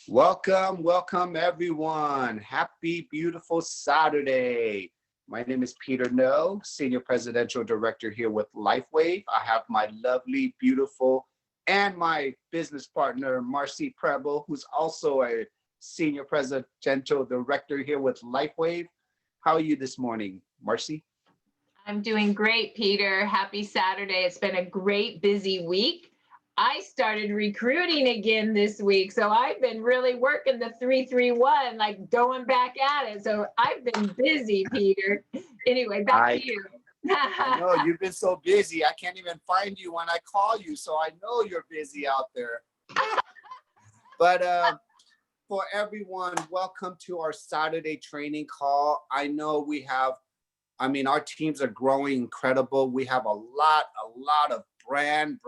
Welcome everyone. Happy, beautiful Saturday. My name is Peter No, Senior Presidential Director here with LifeWave. I have my lovely, beautiful, and my business partner, Marcy Preble, who's also a Senior Presidential Director here with LifeWave. How are you this morning, Marcy? I'm doing great, Peter. Happy Saturday. It's been a great, busy week. I started recruiting again this week, so I've been really working the 331, like going back at it. So I've been busy, Peter. Anyway, back to you. I know you've been so busy. I can't even find you when I call you, so I know you're busy out there. But for everyone, welcome to our Saturday training call. I know our teams are growing incredible. We have a lot of brand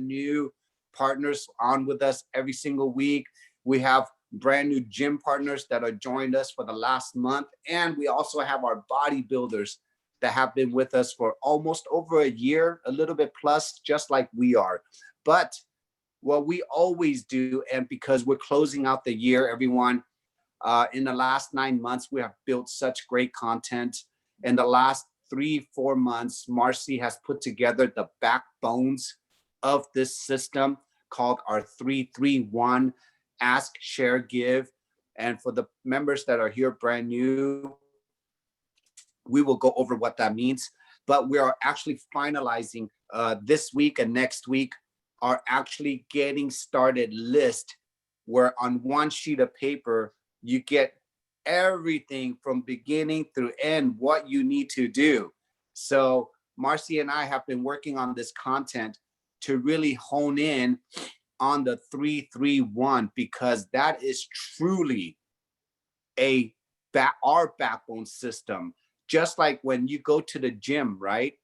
new partners on with us every single week. We have brand new gym partners that are joined us for the last month. And we also have our bodybuilders that have been with us for almost over a year, a little bit plus, just like we are. But what we always do, and because we're closing out the year, everyone, in the last 9 months, we have built such great content. In the last 3-4 months, Marcy has put together the backbones of this system called our 331 Ask, Share, Give. And for the members that are here brand new, we will go over what that means. But we are actually finalizing this week and next week are actually getting started list, where on one sheet of paper, you get everything from beginning through end, what you need to do. So Marcy and I have been working on this content to really hone in on the 331, because that is truly our backbone system. Just like when you go to the gym, right?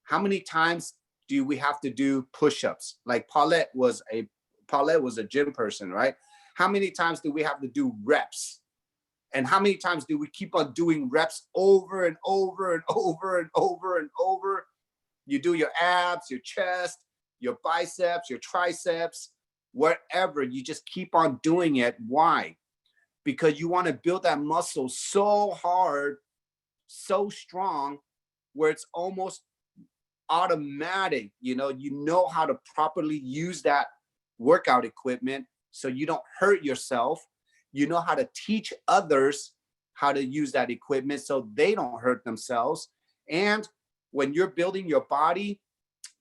How many times do we have to do push-ups? Like Paulette was a gym person, right? How many times do we have to do reps? And how many times do we keep on doing reps over and over and over and over and over? You do your abs, your chest, your biceps, your triceps, whatever. You just keep on doing it. Why? Because you want to build that muscle so hard, so strong, where it's almost automatic. You know how to properly use that workout equipment so you don't hurt yourself. You know how to teach others how to use that equipment so they don't hurt themselves. And when you're building your body,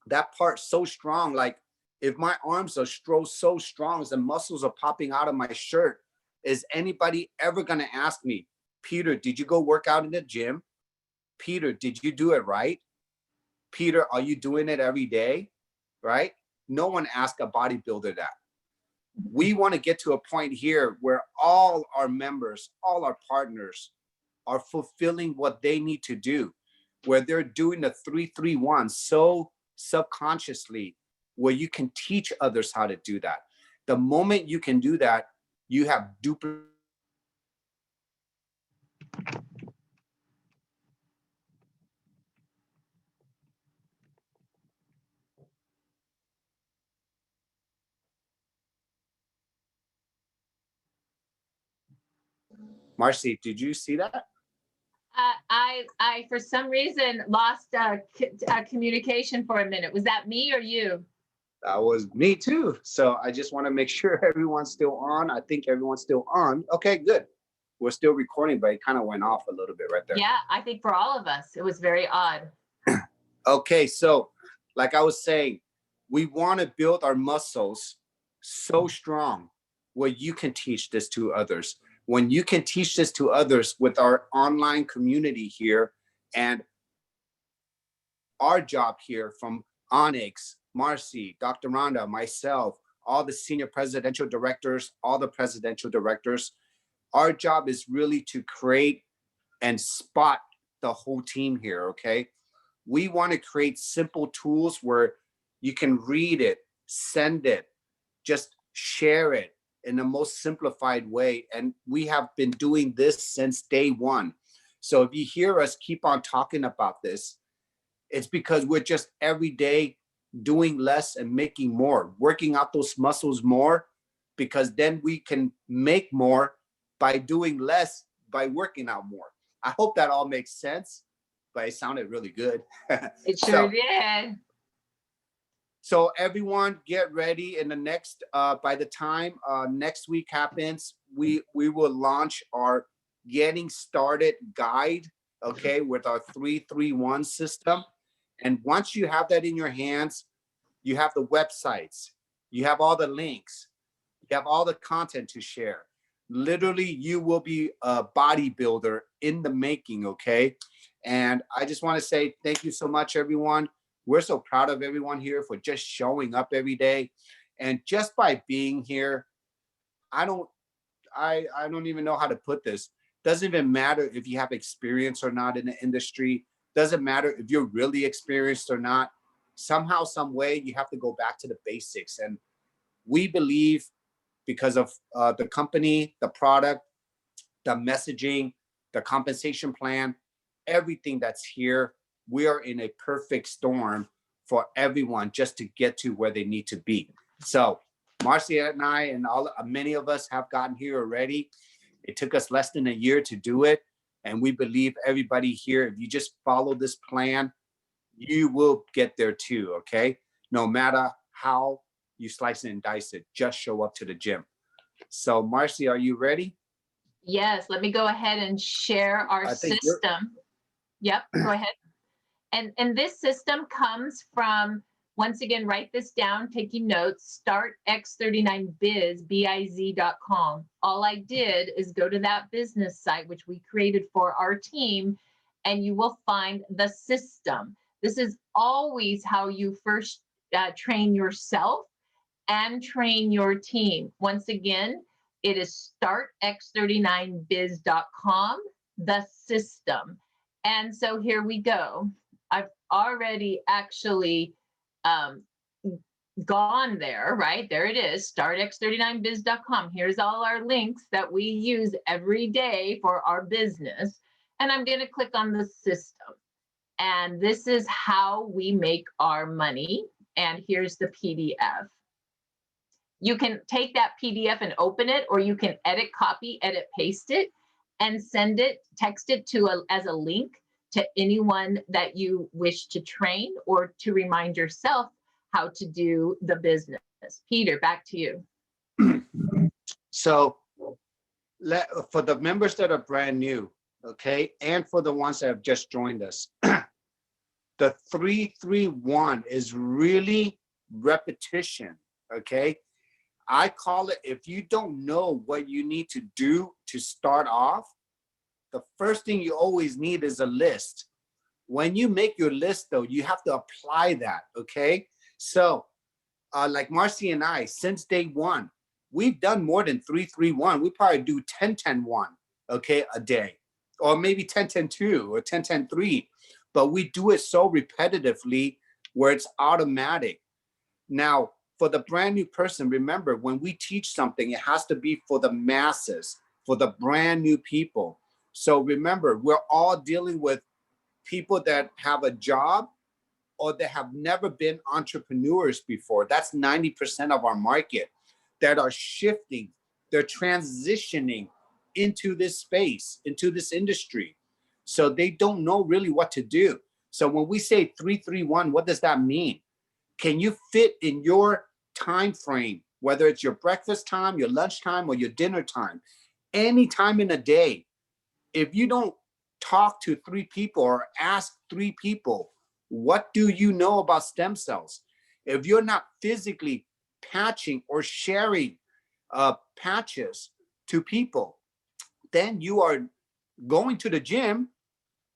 that part's so strong. Like if my arms are so strong as the muscles are popping out of my shirt, is anybody ever going to ask me, Peter, did you go work out in the gym? Peter, did you do it right? Peter, are you doing it every day? Right? No one asks a bodybuilder that. We want to get to a point here where all our members, all our partners are fulfilling what they need to do, where they're doing the 331 so subconsciously, where you can teach others how to do that. The moment you can do that, you have duplicate. Marcy, did you see that? I for some reason lost communication for a minute. Was that me or you? That was me too. So I just want to make sure everyone's still on. I think everyone's still on. Okay, good. We're still recording, but it kind of went off a little bit right there. Yeah, I think for all of us, it was very odd. Okay, so like I was saying, we want to build our muscles so strong where you can teach this to others. When you can teach this to others with our online community here, and our job here from Onyx, Marcy, Dr. Rhonda, myself, all the senior presidential directors, all the presidential directors, our job is really to create and spot the whole team here, okay? We want to create simple tools where you can read it, send it, just share it in the most simplified way. And we have been doing this since day one. So if you hear us keep on talking about this, it's because we're just every day doing less and making more, working out those muscles more because then we can make more by doing less, by working out more. I hope that all makes sense, but it sounded really good. It sure So, did. so everyone get ready in the next, by the time next week happens, we will launch our getting started guide, okay, with our 331 system. And once you have that in your hands, you have the websites, you have all the links, you have all the content to share. Literally, you will be a bodybuilder in the making, okay? And I just want to say thank you so much, everyone. We're so proud of everyone here for just showing up every day. And just by being here, I don't even know how to put this. Doesn't even matter if you have experience or not in the industry. Doesn't matter if you're really experienced or not. Somehow, some way, you have to go back to the basics. And we believe, because of the company, the product, the messaging, the compensation plan, everything that's here, we are in a perfect storm for everyone just to get to where they need to be. So Marcia and I and many of us have gotten here already. It took us less than a year to do it. And we believe everybody here, if you just follow this plan, you will get there too, okay? No matter how you slice it and dice it, just show up to the gym. So Marcy, are you ready? Yes, let me go ahead and share our system. Yep, go ahead. And this system comes from, once again, write this down, taking notes, startx39biz.com. All I did is go to that business site, which we created for our team, and you will find the system. This is always how you first train yourself and train your team. Once again, it is startx39biz.com, the system. And so here we go. I've already actually gone there, right? There it is, startx39biz.com. Here's all our links that we use every day for our business. And I'm going to click on the system. And this is how we make our money. And here's the PDF. You can take that PDF and open it, or you can edit, copy, edit, paste it, and send it, text it to as a link to anyone that you wish to train or to remind yourself how to do the business. Peter, back to you. So for the members that are brand new, okay, and for the ones that have just joined us, the 331 is really repetition, okay? I call it, if you don't know what you need to do to start off, the first thing you always need is a list. When you make your list, though, you have to apply that, okay? So like Marcy and I, since day one, we've done more than 331. We probably do 10-10-1, okay, a day, or maybe 10-10-2 or 10-10-3. But we do it so repetitively where it's automatic. Now, for the brand new person, remember, when we teach something, it has to be for the masses, for the brand new people. So remember, we're all dealing with people that have a job or that have never been entrepreneurs before. That's 90% of our market that are shifting. They're transitioning into this space, into this industry. So they don't know really what to do. So when we say 331, what does that mean? Can you fit in your time frame, whether it's your breakfast time, your lunch time, or your dinner time, any time in a day? If you don't talk to 3 people or ask 3 people, what do you know about stem cells? If you're not physically patching or sharing patches to people, then you are going to the gym,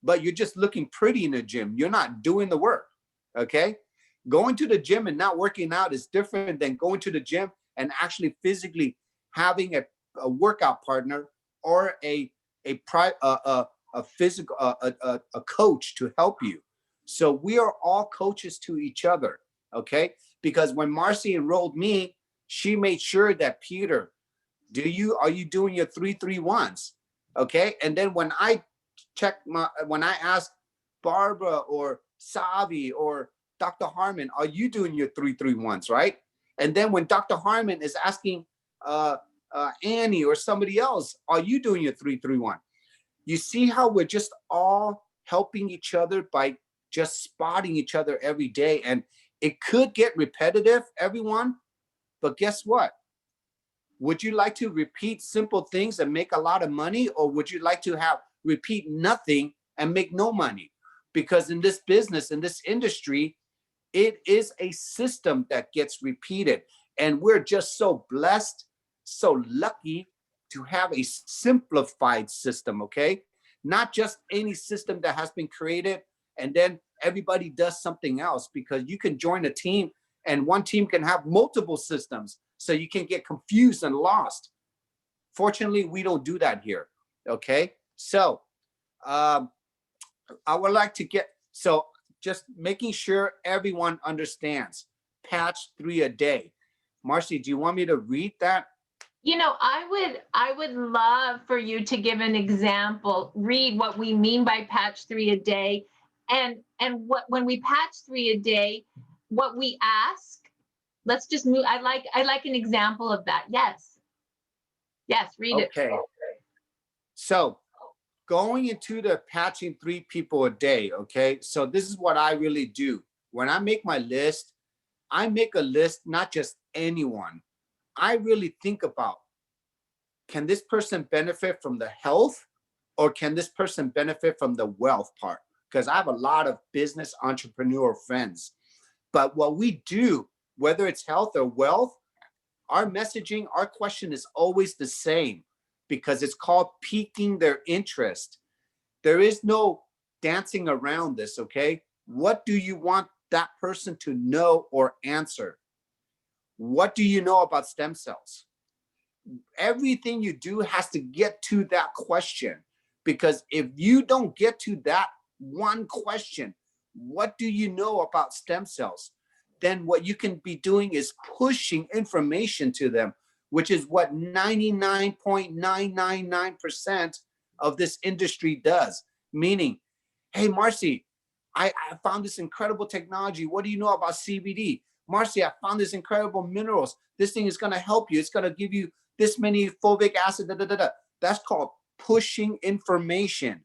but you're just looking pretty in the gym. You're not doing the work, okay? Going to the gym and not working out is different than going to the gym and actually physically having a workout partner or a physical coach to help you. So we are all coaches to each other, okay? Because when Marcy enrolled me, she made sure that, Peter, are you doing your 331s? Okay. And then when I ask Barbara or Savi or Dr. Harmon, are you doing your 331s, right? And then when Dr. Harmon is asking Annie or somebody else, are you doing your 3-3-1? You see how we're just all helping each other by just spotting each other every day. And it could get repetitive, everyone, but guess what? Would you like to repeat simple things and make a lot of money, or would you like to have repeat nothing and make no money? Because in this business, in this industry, it is a system that gets repeated. And we're just so blessed, so lucky to have a simplified system, okay? Not just any system that has been created and then everybody does something else, because you can join a team and one team can have multiple systems, so you can get confused and lost. Fortunately, we don't do that here, okay? So I would like to just making sure everyone understands patch 3 a day. Marcy, do you want me to read that? You know, I would love for you to give an example, read what we mean by patch 3 a day, and what, when we patch 3 a day, what we ask. Let's just move. I like an example of that. Yes. Yes, read it. Okay. So going into the patching 3 people a day, okay? So this is what I really do. When I make my list, I make a list, not just anyone. I really think about, can this person benefit from the health, or can this person benefit from the wealth part? Because I have a lot of business entrepreneur friends. But what we do, whether it's health or wealth, our messaging, our question is always the same, because it's called piquing their interest. There is no dancing around this, okay? What do you want that person to know or answer? What do you know about stem cells? Everything you do has to get to that question, because if you don't get to that one question, what do you know about stem cells? Then what you can be doing is pushing information to them, which is what 99.999% of this industry does. Meaning, hey, Marcy, I found this incredible technology. What do you know about CBD? Marcy, I found this incredible minerals. This thing is going to help you. It's going to give you this many fulvic acid. Da, da, da, da. That's called pushing information.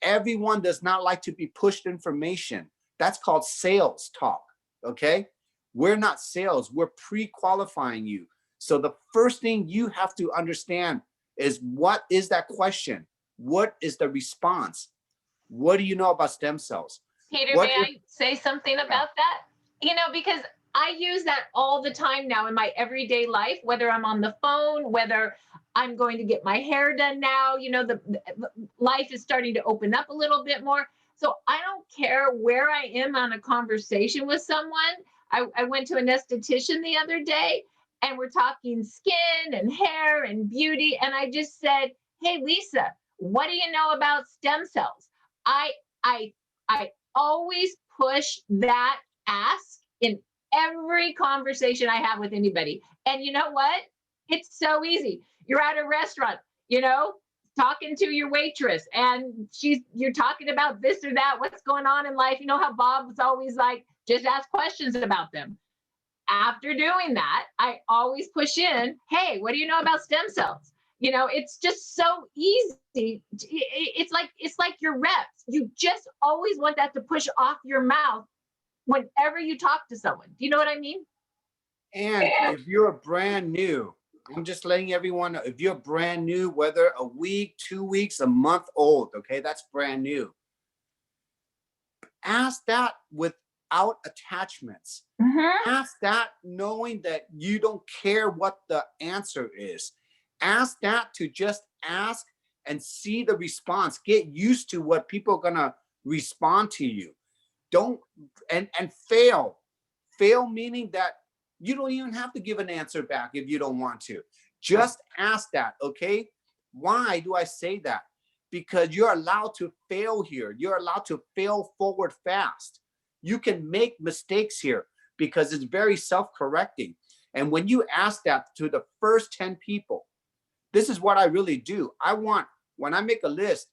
Everyone does not like to be pushed information. That's called sales talk. Okay, we're not sales, we're pre-qualifying you. So the first thing you have to understand is, what is that question? What is the response? What do you know about stem cells? Peter, may I say something about that? You know, because I use that all the time now in my everyday life, whether I'm on the phone, whether I'm going to get my hair done now. You know, the life is starting to open up a little bit more. So I don't care where I am on a conversation with someone. I went to an esthetician the other day, and we're talking skin and hair and beauty. And I just said, hey, Lisa, what do you know about stem cells? I always push that ask in every conversation I have with anybody. And you know what? It's so easy. You're at a restaurant, you know, talking to your waitress, and you're talking about this or that, what's going on in life. You know how Bob's always like, just ask questions about them. After doing that, I always push in, hey, what do you know about stem cells? You know, it's just so easy. It's like your reps. You just always want that to push off your mouth whenever you talk to someone. Do you know what I mean? And if you're brand new, I'm just letting everyone know, if you're brand new, whether a week, 2 weeks, a month old, okay, that's brand new. Ask that without attachments. Mm-hmm. Ask that knowing that you don't care what the answer is. Ask that to just ask and see the response. Get used to what people are gonna respond to you. Don't and fail. Fail meaning that you don't even have to give an answer back if you don't want to. Just ask that, okay? Why do I say that? Because you're allowed to fail here. You're allowed to fail forward fast. You can make mistakes here because it's very self-correcting. And when you ask that to the first 10 people, this is what I really do. When I make a list,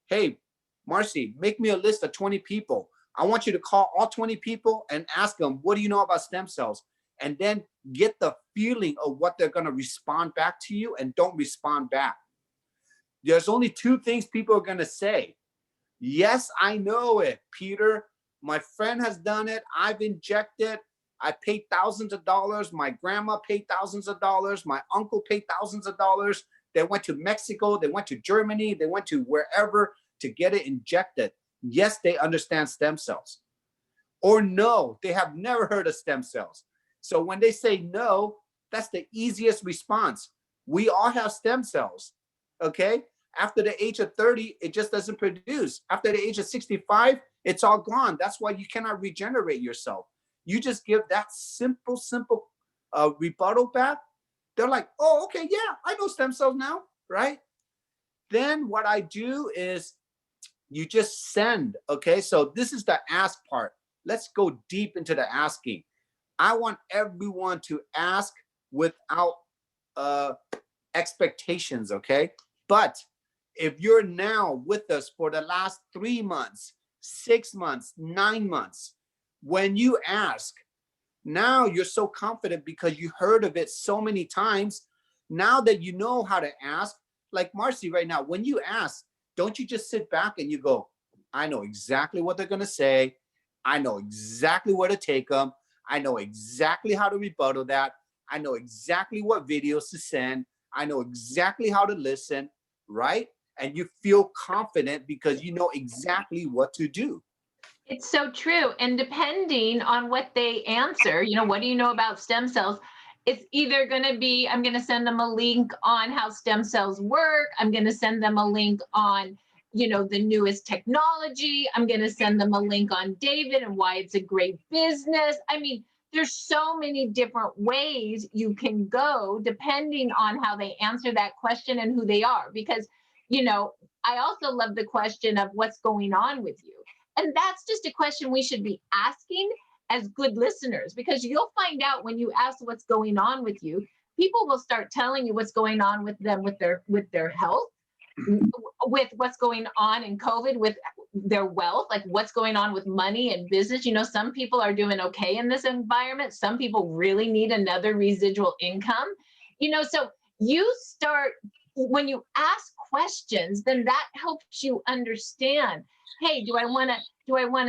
hey, Marcy, make me a list of 20 people. I want you to call all 20 people and ask them, what do you know about stem cells? and then get the feeling of what they're going to respond back to you, and don't respond back. There's only two things people are going to say. Yes, I know it, Peter. My friend has done it. I've injected. I paid thousands of dollars. My grandma paid thousands of dollars. My uncle paid thousands of dollars. They went to Mexico. They went to Germany. They went to wherever to get it injected. Yes, they understand stem cells. Or no, they have never heard of stem cells. So when they say no, that's the easiest response. We all have stem cells, okay? After the age of 30, it just doesn't produce. After the age of 65, it's all gone. That's why you cannot regenerate yourself. You just give that simple rebuttal back. They're like, oh, okay, yeah, I know stem cells now, right? Then what I do is you just send, okay? So this is the ask part. Let's go deep into the asking. I want everyone to ask without expectations, okay? But if you're now with us for the last 3 months, 6 months, 9 months, when you ask, now you're so confident because you heard of it so many times. Now that you know how to ask, like Marcy right now, when you ask, don't you just sit back and you go, I know exactly what they're going to say. I know exactly where to take them. I know exactly how to rebuttal that. I know exactly what videos to send. I know exactly how to listen, right? And you feel confident because you know exactly what to do. It's so true. And depending on what they answer, what do you know about stem cells? It's either going to be, I'm going to send them a link on how stem cells work. I'm going to send them a link on, the newest technology. I'm going to send them a link on David and why it's a great business. I mean, there's so many different ways you can go depending on how they answer that question and who they are. Because, I also love the question of what's going on with you. And that's just a question we should be asking as good listeners, because you'll find out when you ask what's going on with you, people will start telling you what's going on with them, with their health, with what's going on in COVID, with their wealth, like what's going on with money and business. Some people are doing okay in this environment. Some people really need another residual income. So you start, when you ask questions, then that helps you understand, hey, do I want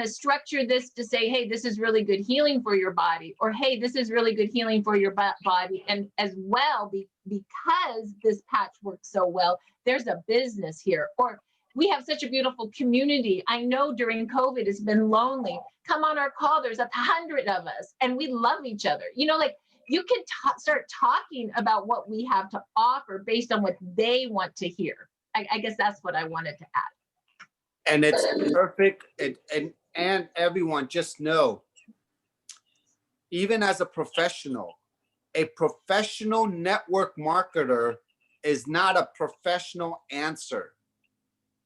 to structure this to say, hey, this is really good healing for your body, or hey, this is really good healing for your body, and as well, because this patch works so well, there's a business here, or we have such a beautiful community. I know during COVID it's been lonely. Come on our call. There's 100 of us, and we love each other. Like you can start talking about what we have to offer based on what they want to hear. I guess that's what I wanted to add. And it's perfect. And everyone just know, even as a professional network marketer is not a professional answer.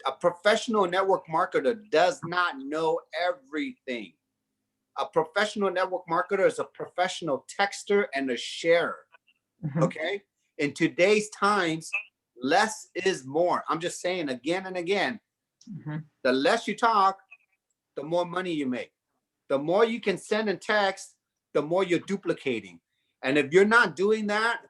A professional network marketer does not know everything. A professional network marketer is a professional texter and a sharer. Mm-hmm. Okay? In today's times, less is more. I'm just saying again and again. Mm-hmm. The less you talk, the more money you make. The more you can send and text, the more you're duplicating. And if you're not doing that,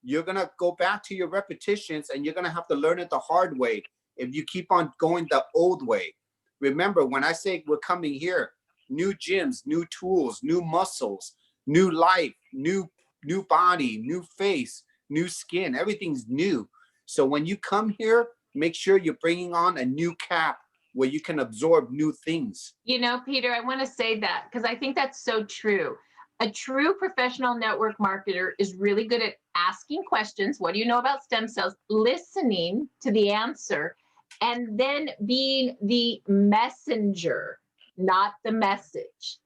you're going to go back to your repetitions, and you're going to have to learn it the hard way if you keep on going the old way. Remember, when I say we're coming here, new gyms, new tools, new muscles, new life, new body, new face, new skin, everything's new. So when you come here, make sure you're bringing on a new cap where you can absorb new things. Peter, I want to say that because I think that's so true. A true professional network marketer is really good at asking questions. What do you know about stem cells? Listening to the answer, and then being the messenger, not the message.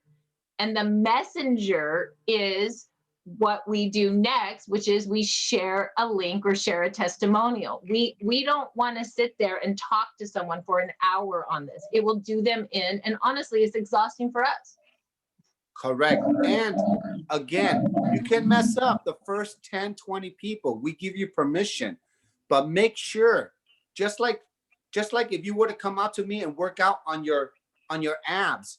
And the messenger is what we do next, which is we share a link or share a testimonial. We don't want to sit there and talk to someone for an hour on this. It will do them in, and honestly, it's exhausting for us. Correct. And again, you can mess up the first 10, 20 people. We give you permission, but make sure, just like if you were to come out to me and work out on your abs,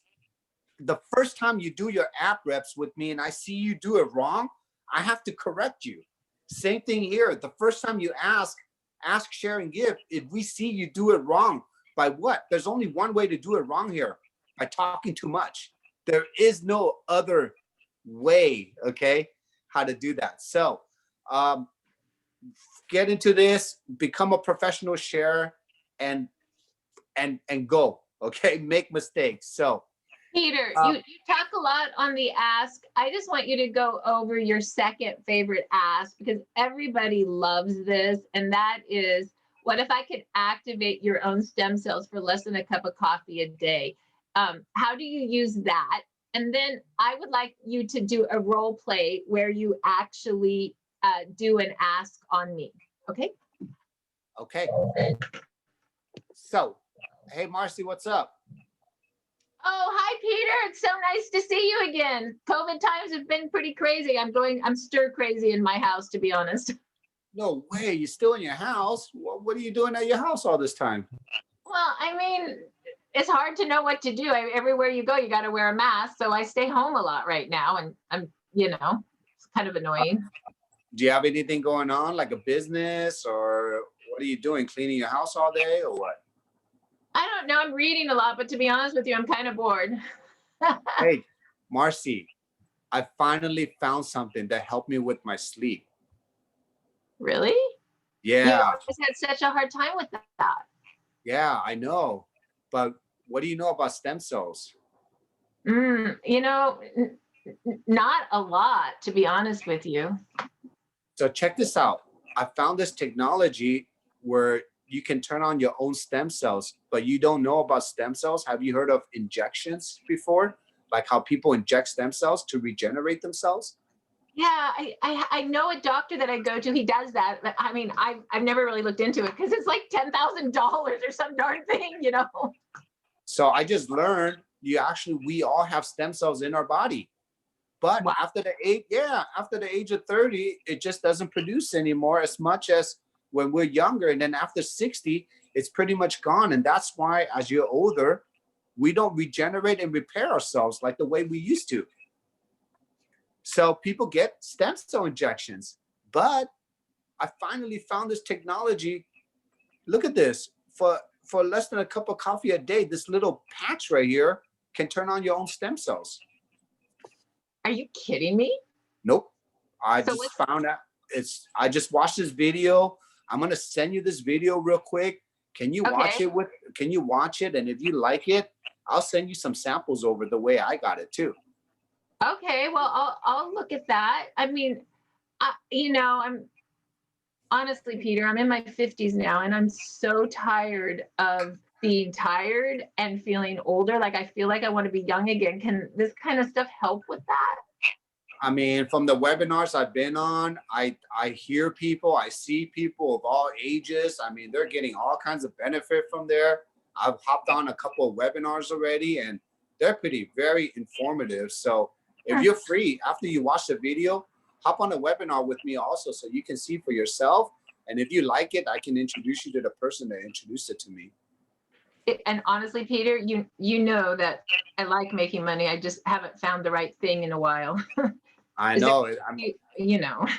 the first time you do your ab reps with me and I see you do it wrong, I have to correct you. Same thing here. The first time you ask, share, and give. If we see you do it wrong, by what? There's only one way to do it wrong here, by talking too much. There is no other way, okay, how to do that. So get into this, become a professional sharer, and go, okay? Make mistakes. So Peter, you talk a lot on the ask. I just want you to go over your second favorite ask, because everybody loves this. And that is, what if I could activate your own stem cells for less than a cup of coffee a day? How do you use that? And then I would like you to do a role play where you actually do an ask on me. Okay? Okay. So, hey, Marcy, what's up? Oh, hi, Peter. It's so nice to see you again. COVID times have been pretty crazy. I'm stir crazy in my house, to be honest. No way, you're still in your house? What are you doing at your house all this time? Well, I mean, it's hard to know what to do. Everywhere you go, you got to wear a mask. So I stay home a lot right now, and it's kind of annoying. Do you have anything going on, like a business, or what are you doing? Cleaning your house all day, or what? I don't know. I'm reading a lot, but to be honest with you, I'm kind of bored. Hey, Marcy, I finally found something that helped me with my sleep. Really? Yeah. You always had such a hard time with that. Yeah, I know. But what do you know about stem cells? Not a lot, to be honest with you. So check this out. I found this technology where you can turn on your own stem cells, but you don't know about stem cells. Have you heard of injections before? Like how people inject stem cells to regenerate themselves? Yeah, I know a doctor that I go to. He does that. But I mean, I've never really looked into it because it's like $10,000 or some darn thing, So I just learned we all have stem cells in our body. But Wow. after the age of 30, it just doesn't produce anymore as much as when we're younger. And then after 60, it's pretty much gone. And that's why as you're older, we don't regenerate and repair ourselves like the way we used to. So people get stem cell injections. But I finally found this technology. Look at this. For less than a cup of coffee a day, this little patch right here can turn on your own stem cells. Are you kidding me? Nope. I just watched this video. I'm gonna send you this video real quick. Can you watch it can you watch it? And if you like it, I'll send you some samples over the way I got it too. Okay, well, I'll look at that. I mean, I'm honestly, Peter, I'm in my 50s now, and I'm so tired of being tired and feeling older. Like, I feel like I want to be young again. Can this kind of stuff help with that? I mean, from the webinars I've been on, I hear people, I see people of all ages. I mean, they're getting all kinds of benefit from there. I've hopped on a couple of webinars already, and they're very informative. So if you're free, after you watch the video, hop on a webinar with me also so you can see for yourself. And if you like it, I can introduce you to the person that introduced it to me. And honestly, Peter, you know that I like making money. I just haven't found the right thing in a while. I know.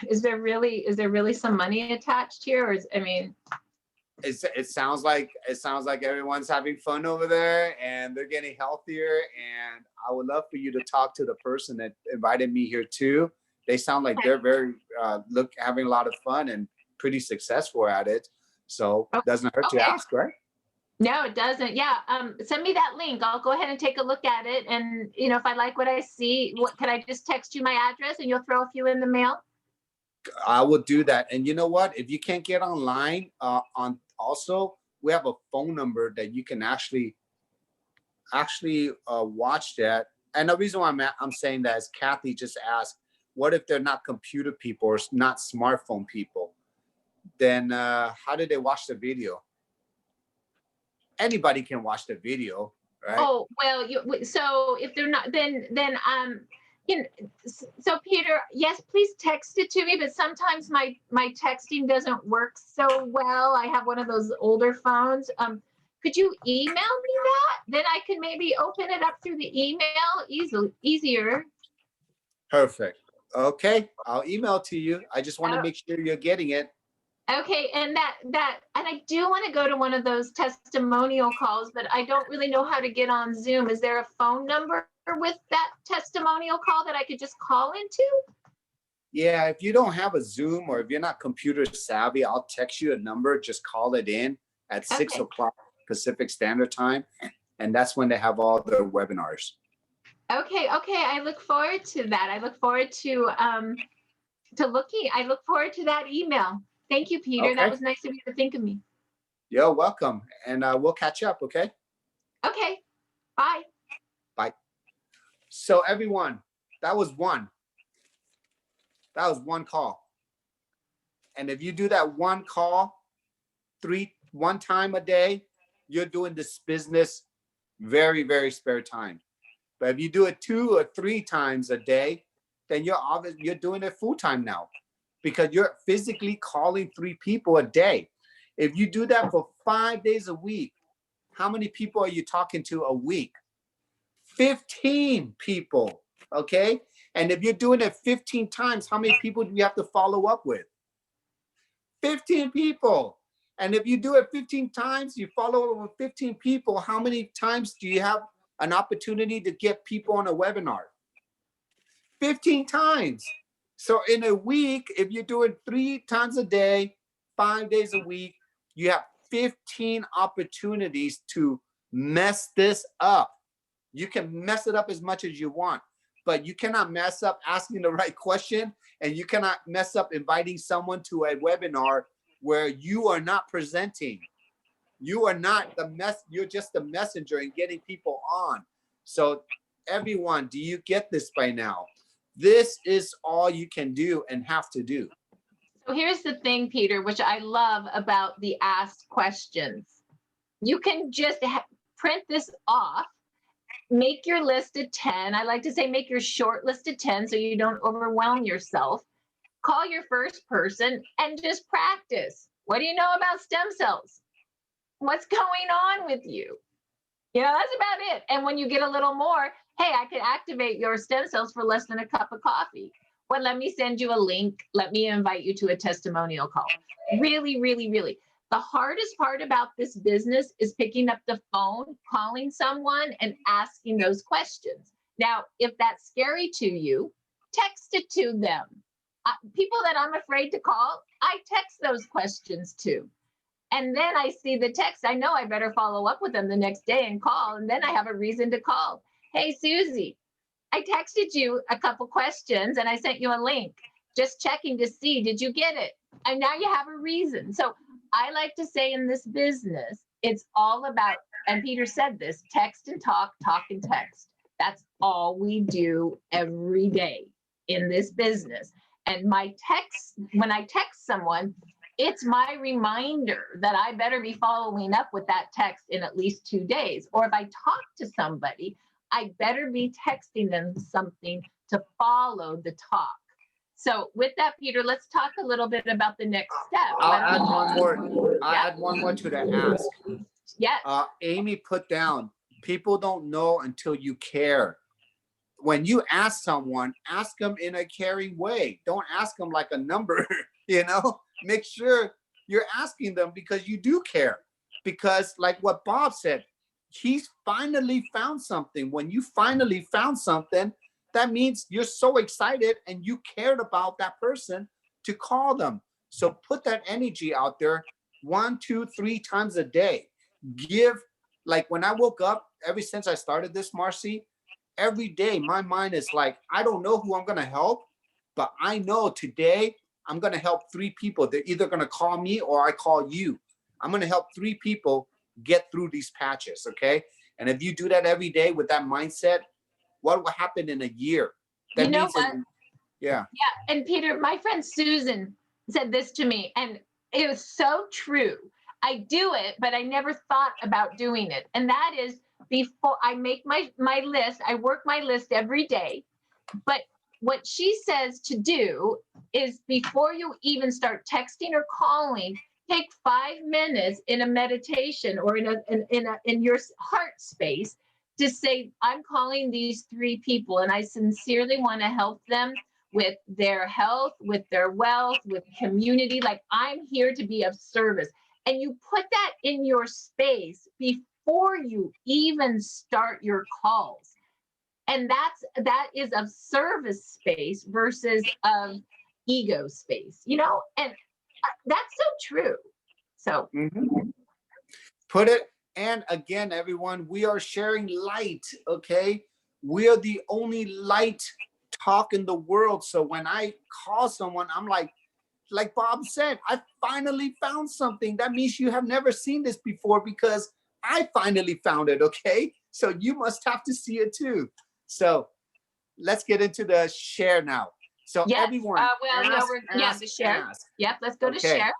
Is there really some money attached here? Or it sounds like everyone's having fun over there and they're getting healthier. And I would love for you to talk to the person that invited me here too. They sound like they're very having a lot of fun and pretty successful at it. So it doesn't hurt to ask, right? No, it doesn't. Yeah. Send me that link. I'll go ahead and take a look at it. And if I like what I see, can I just text you my address and you'll throw a few in the mail? I will do that. And you know what? If you can't get online, we have a phone number that you can actually watch that. And the reason why I'm saying that is Kathy just asked, what if they're not computer people or not smartphone people? Then how did they watch the video? Anybody can watch the video, right? Oh, well, so if they're not, then so Peter, yes, please text it to me, but sometimes my texting doesn't work so well. I have one of those older phones. Could you email me that? Then I can maybe open it up through the email easier. Perfect. Okay, I'll email to you. I just want to make sure you're getting it. Okay, and and I do want to go to one of those testimonial calls, but I don't really know how to get on Zoom. Is there a phone number with that testimonial call that I could just call into? Yeah, if you don't have a Zoom or if you're not computer savvy, I'll text you a number. Just call it in at 6 Okay. o'clock Pacific Standard Time, and that's when they have all their webinars. Okay, I look forward to that. I look forward to looking. I look forward to that email. Thank you, Peter. Okay. That was nice of you to think of me. You're welcome, and we'll catch up. Okay. Okay, bye. Bye. So everyone, that was one. That was one call. And if you do that one call one time a day, you're doing this business very, very spare time. But if you do it 2 or 3 times a day, then you're doing it full time now, because you're physically calling 3 people a day. If you do that for 5 days a week, how many people are you talking to a week? 15 people. Okay. And if you're doing it 15 times, how many people do you have to follow up with? 15 people. And if you do it 15 times, you follow up with 15 people, how many times do you have an opportunity to get people on a webinar? 15 times. So in a week, if you're doing 3 times a day, 5 days a week, you have 15 opportunities to mess this up. You can mess it up as much as you want, but you cannot mess up asking the right question, and you cannot mess up inviting someone to a webinar where you are not presenting. You are not you're just the messenger and getting people on. So everyone, do you get this by now? This is all you can do and have to do. So here's the thing, Peter, which I love about the asked questions. You can just print this off, make your list of 10. I like to say make your short list of 10 so you don't overwhelm yourself. Call your first person and just practice. What do you know about stem cells? What's going on with you? You know, that's about it. And when you get a little more, hey, I could activate your stem cells for less than a cup of coffee. Well, let me send you a link. Let me invite you to a testimonial call. Really, really, really. The hardest part about this business is picking up the phone, calling someone, and asking those questions. Now, if that's scary to you, text it to them. People that I'm afraid to call, I text those questions to. And then I see the text. I know I better follow up with them the next day and call. And then I have a reason to call. Hey, Susie, I texted you a couple questions and I sent you a link. Just checking to see, did you get it? And now you have a reason. So I like to say in this business, it's all about, and Peter said this, text and talk, talk and text. That's all we do every day in this business. And my text, when I text someone, it's my reminder that I better be following up with that text in at least 2 days. Or if I talk to somebody, I better be texting them something to follow the talk. So with that, Peter, let's talk a little bit about the next step. I'll add one more. I'll add one more to the ask. Yes. Amy put down, people don't know until you care. When you ask someone, ask them in a caring way. Don't ask them like a number, you know? Make sure you're asking them because you do care. Because like what Bob said, he's finally found something. When you finally found something, that means you're so excited and you cared about that person to call them. So put that energy out there 1, 2, 3 times a day. Give, like when I woke up, ever since I started this, Marcy, every day my mind is like, I don't know who I'm going to help, but I know today I'm going to help 3 people. They're either going to call me or I call you. I'm going to help 3 people get through these patches. Okay. And if you do that every day with that mindset, what will happen in a year? That You know means what? Yeah. Yeah. And Peter, my friend Susan said this to me, and it was so true. I do it, but I never thought about doing it. And that is before I make my list, I work my list every day. But what she says to do is before you even start texting or calling, take 5 minutes in a meditation or in your heart space to say, I'm calling these 3 people and I sincerely want to help them with their health, with their wealth, with community. Like, I'm here to be of service. And you put that in your space before you even start your calls. And that is of service space versus of ego space, and that's so true. So put it, and again, everyone, we are sharing light, okay? We are the only light talk in the world. So when I call someone, I'm like Bob said, I finally found something. That means you have never seen this before because I finally found it, okay? So you must have to see it too. So let's get into the share now. So yes. everyone, the share. Yep, let's go to share.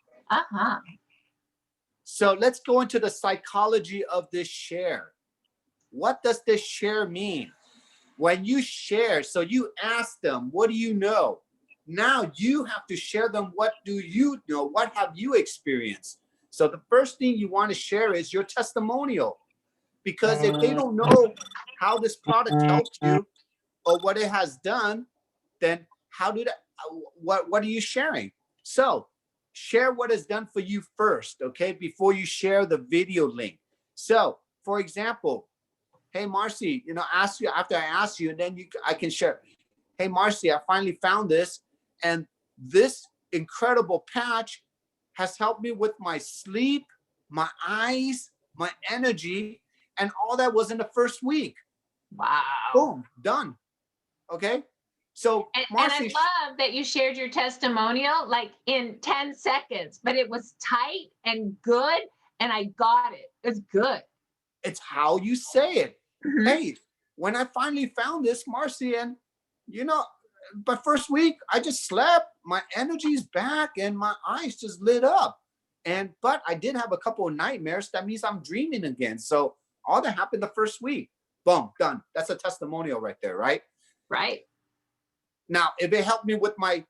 So let's go into the psychology of this share. What does this share mean? When you share, so you ask them, what do you know? Now you have to share them, what do you know? What have you experienced? So the first thing you want to share is your testimonial. Because if they don't know how this product helped you or what it has done, then what are you sharing? So share what is done for you first, okay, before you share the video link. So for example, hey Marcy, ask you after I ask you, and then I can share. Hey Marcy, I finally found this, and this incredible patch has helped me with my sleep, my eyes, my energy, and all that was in the first week. Wow. Boom, done. Okay. So Marcy, and I love that you shared your testimonial like in 10 seconds, but it was tight and good, and I got it. It's good. It's how you say it. Hey, when I finally found this, Marcy, and but first week I just slept, my energy's back, and my eyes just lit up. But I did have a couple of nightmares. That means I'm dreaming again. So all that happened the first week. Boom, done. That's a testimonial right there, right? Right. Now, if it helped me with my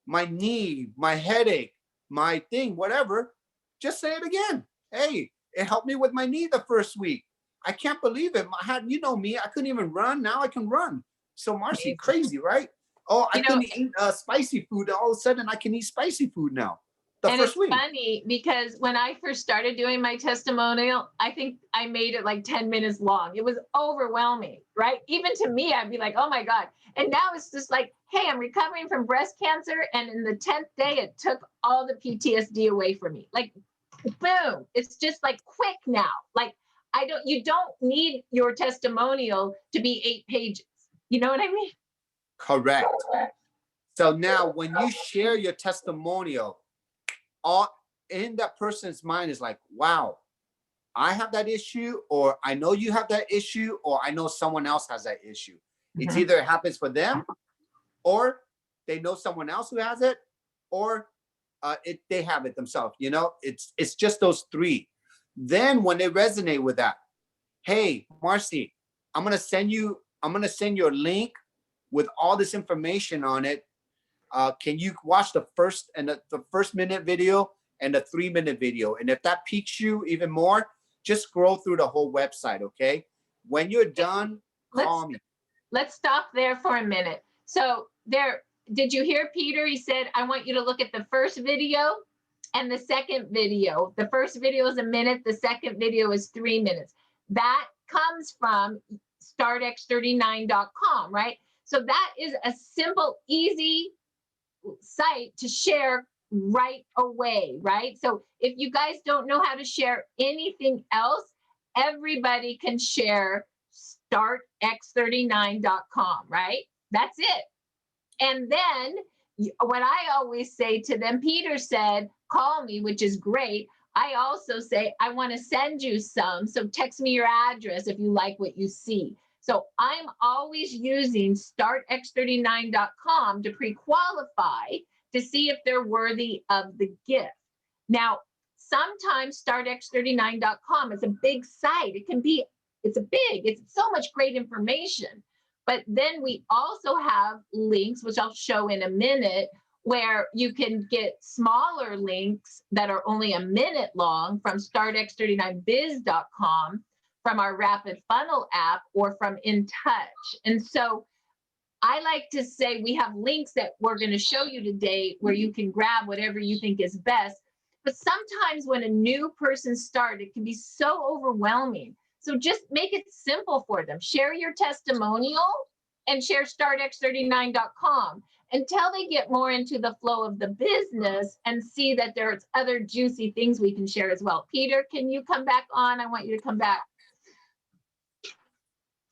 knee, my headache, my thing, whatever, just say it again. Hey, it helped me with my knee the first week. I can't believe it. I had, me, I couldn't even run. Now I can run. So Marcy, crazy, right? Oh, I couldn't eat spicy food. All of a sudden I can eat spicy food now. And it's funny because when I first started doing my testimonial, I think I made it like 10 minutes long. It was overwhelming, right? Even to me, I'd be like, oh my God. And now it's just like, hey, I'm recovering from breast cancer. And in the 10th day, it took all the PTSD away from me. Like, boom. It's just like quick now. Like, you don't need your testimonial to be 8 pages. You know what I mean? Correct. So now when you share your testimonial, all in that person's mind is like, wow, I have that issue, or I know you have that issue, or I know someone else has that issue. It's either it happens for them, or they know someone else who has it, or they have it themselves. It's just those 3. Then when they resonate with that, hey, Marcy, I'm gonna send you a link with all this information on it. Can you watch the first minute video and the 3-minute video? And if that piques you even more, just scroll through the whole website, okay? When you're done, call me. Let's stop there for a minute. So did you hear Peter? He said, I want you to look at the first video and the second video. The first video is a minute. The second video is 3 minutes. That comes from startx39.com, right? So that is a simple, easy site to share right away, right? So if you guys don't know how to share anything else, everybody can share startx39.com, right? That's it. And then what I always say to them, Peter said, call me, which is great. I also say, I want to send you some. So text me your address if you like what you see. So I'm always using startx39.com to pre-qualify to see if they're worthy of the gift. Now, sometimes startx39.com is a big site. It's so much great information. But then we also have links, which I'll show in a minute, where you can get smaller links that are only a minute long from startx39biz.com, from our Rapid Funnel app, or from In Touch. And so I like to say we have links that we're going to show you today where you can grab whatever you think is best. But sometimes when a new person starts, it can be so overwhelming. So just make it simple for them. Share your testimonial and share startx39.com until they get more into the flow of the business and see that there's other juicy things we can share as well. Peter, can you come back on? I want you to come back.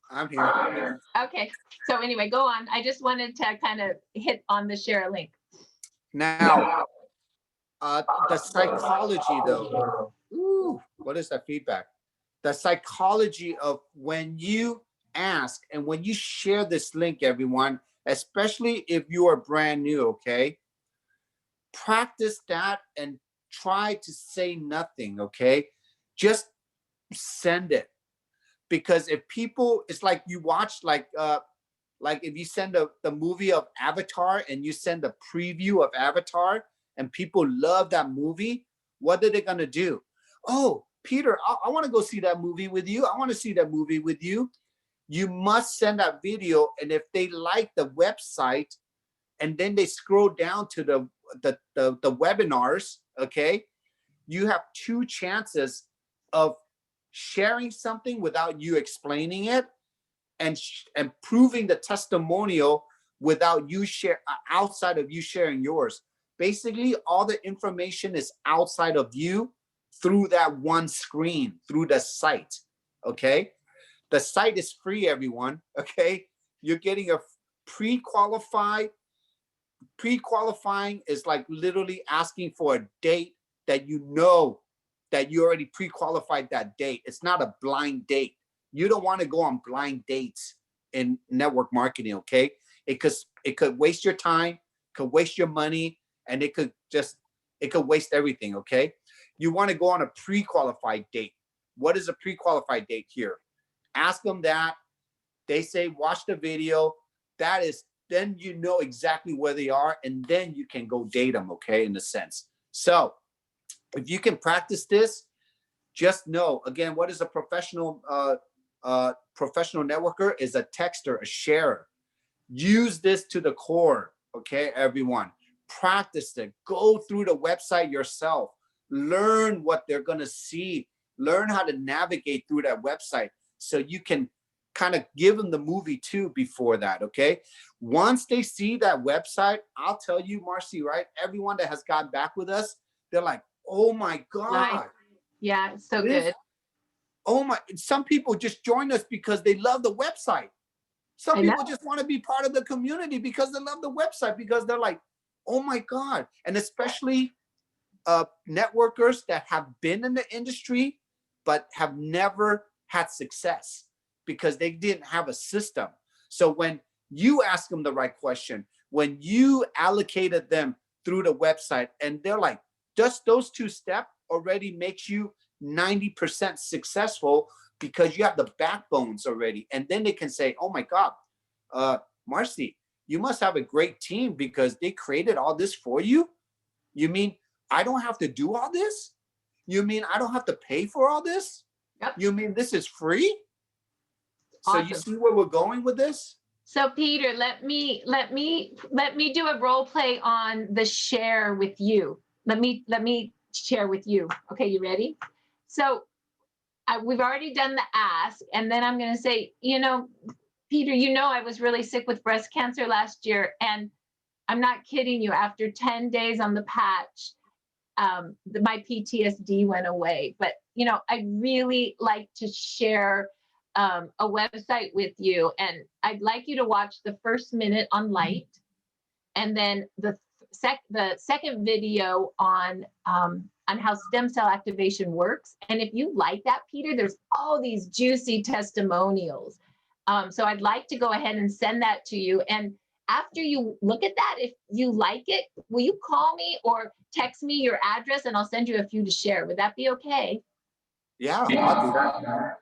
I'm here. Okay, so anyway, go on. I just wanted to kind of hit on the share a link. Now, the psychology though, ooh, what is that feedback? The psychology of when you ask and when you share this link, everyone, especially if you are brand new, okay? Practice that and try to say nothing, okay? Just send it. Because if people, it's like you watch like if you send the movie of Avatar and you send a preview of Avatar and people love that movie, what are they gonna do? Oh, Peter, I want to go see that movie with you. I want to see that movie with you. You must send that video, and if they like the website, and then they scroll down to the webinars, okay, you have 2 chances of sharing something without you explaining it, and proving the testimonial without you outside of you sharing yours. Basically, all the information is outside of you through that one screen, through the site, okay? The site is free, everyone, okay? You're getting a pre-qualified. Pre-qualifying is like literally asking for a date that you know that you already pre-qualified that date. It's not a blind date. You don't want to go on blind dates in network marketing, okay? It could waste your time, could waste your money, and it could waste everything, okay? You want to go on a pre-qualified date. What is a pre-qualified date here? Ask them that. They say, watch the video. That is, then you know exactly where they are, and then you can go date them, okay, in a sense. So if you can practice this, just know, again, what is a professional networker? Is a texter, a sharer. Use this to the core, okay, everyone. Practice it. Go through the website yourself. Learn what they're going to see. Learn how to navigate through that website so you can kind of give them the movie too before that, okay? Once they see that website, I'll tell you, Marcy, right? Everyone that has gotten back with us, they're like, oh my God. Nice. Yeah, it's so good. Oh my, some people just join us because they love the website. Some people just want to be part of the community because they love the website, because they're like, oh my God. And especially networkers that have been in the industry, but have never had success because they didn't have a system. So when you ask them the right question, when you allocated them through the website, and they're like, just those 2 steps already makes you 90% successful because you have the backbones already. And then they can say, oh my God, Marcy, you must have a great team because they created all this for you. You mean I don't have to do all this? You mean I don't have to pay for all this? Yep. You mean this is free? Awesome. So you see where we're going with this? So Peter, let me do a role play on the share with you. Let me share with you. Okay, you ready? So we've already done the ask, and then I'm going to say, Peter, I was really sick with breast cancer last year, and I'm not kidding you. After 10 days on the patch, my PTSD went away. But I really like to share a website with you, and I'd like you to watch the first minute on Light, and then the second video on how stem cell activation works. And if you like that, Peter, there's all these juicy testimonials. So I'd like to go ahead and send that to you. And after you look at that, if you like it, will you call me or text me your address, and I'll send you a few to share? Would that be okay? Yeah, I'll do that.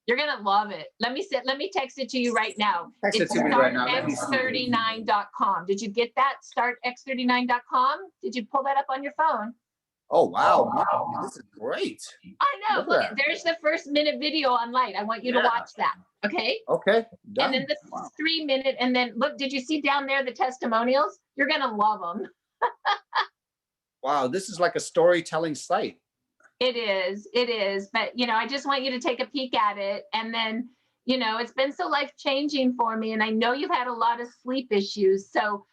You're gonna love it. Let me text it to you right now. Text it It's to me right now. Let me see. startx39.com. Did you get that? Startx39.com? Did you pull that up on your phone? Oh, wow. Marcy, this is great. I know. Look Look, at that. there's the first minute video on Light. I want you to Yeah. watch that. Okay. Okay. Done. And then the Wow. 3 minute, and then look, did you see down there the testimonials? You're gonna love them. Wow, this is like a storytelling site. It is. But I just want you to take a peek at it. And then, it's been so life-changing for me. And I know you've had a lot of sleep issues. So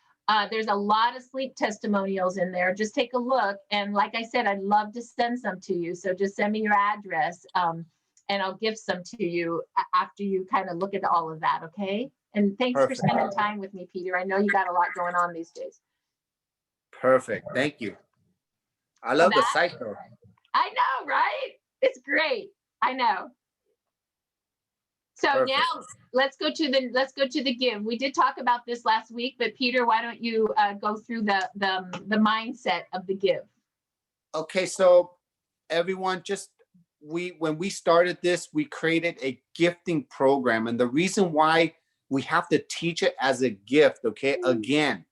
there's a lot of sleep testimonials in there. Just take a look. And like I said, I'd love to send some to you. So just send me your address, and I'll give some to you after you kind of look at all of that. Okay. And thanks Perfect. for spending time with me, Peter. I know you got a lot going on these days. Perfect. Thank you. I love the site though. I know, right? It's great. I know. So Perfect. now let's go to the give. We did talk about this last week, but Peter, why don't you go through the mindset of the give? Okay, so everyone, when we started this, we created a gifting program, and the reason why we have to teach it as a gift, okay, again,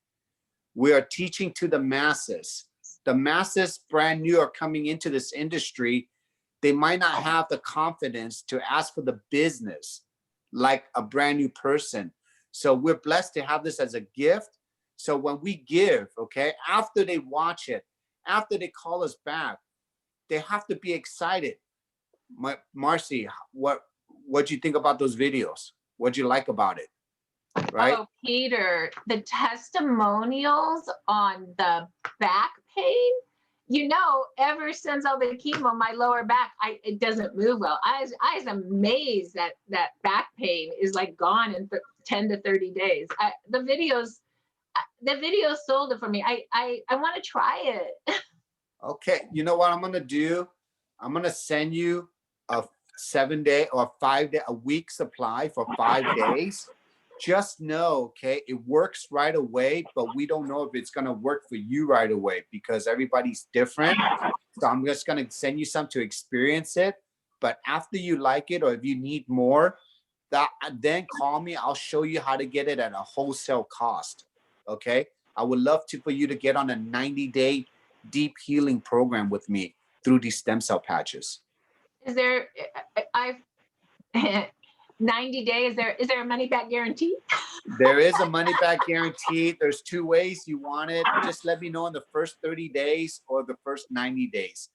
we are teaching to the masses. The masses brand new are coming into this industry. They might not have the confidence to ask for the business like a brand new person. So we're blessed to have this as a gift. So when we give, okay, after they watch it, after they call us back, they have to be excited. Marcy, what do you think about those videos? What do you like about it? Right? Oh, Peter, the testimonials on the back pain, ever since all the chemo, my lower back, it doesn't move well. I was amazed that back pain is like gone in 10 to 30 days. The videos sold it for me. I want to try it. Okay, you know what I'm gonna do? I'm gonna send you a 7-day or 5-day, a week supply for 5 days. Just know, okay, it works right away, but we don't know if it's gonna work for you right away because everybody's different. So I'm just gonna send you some to experience it. But after you like it, or if you need more, then call me. I'll show you how to get it at a wholesale cost. Okay. I would love for you to get on a 90-day deep healing program with me through these stem cell patches. Is there 90 days? Is there a money back guarantee? There is a money back guarantee. There's 2 ways you want it. Just let me know in the first 30 days or the first 90 days.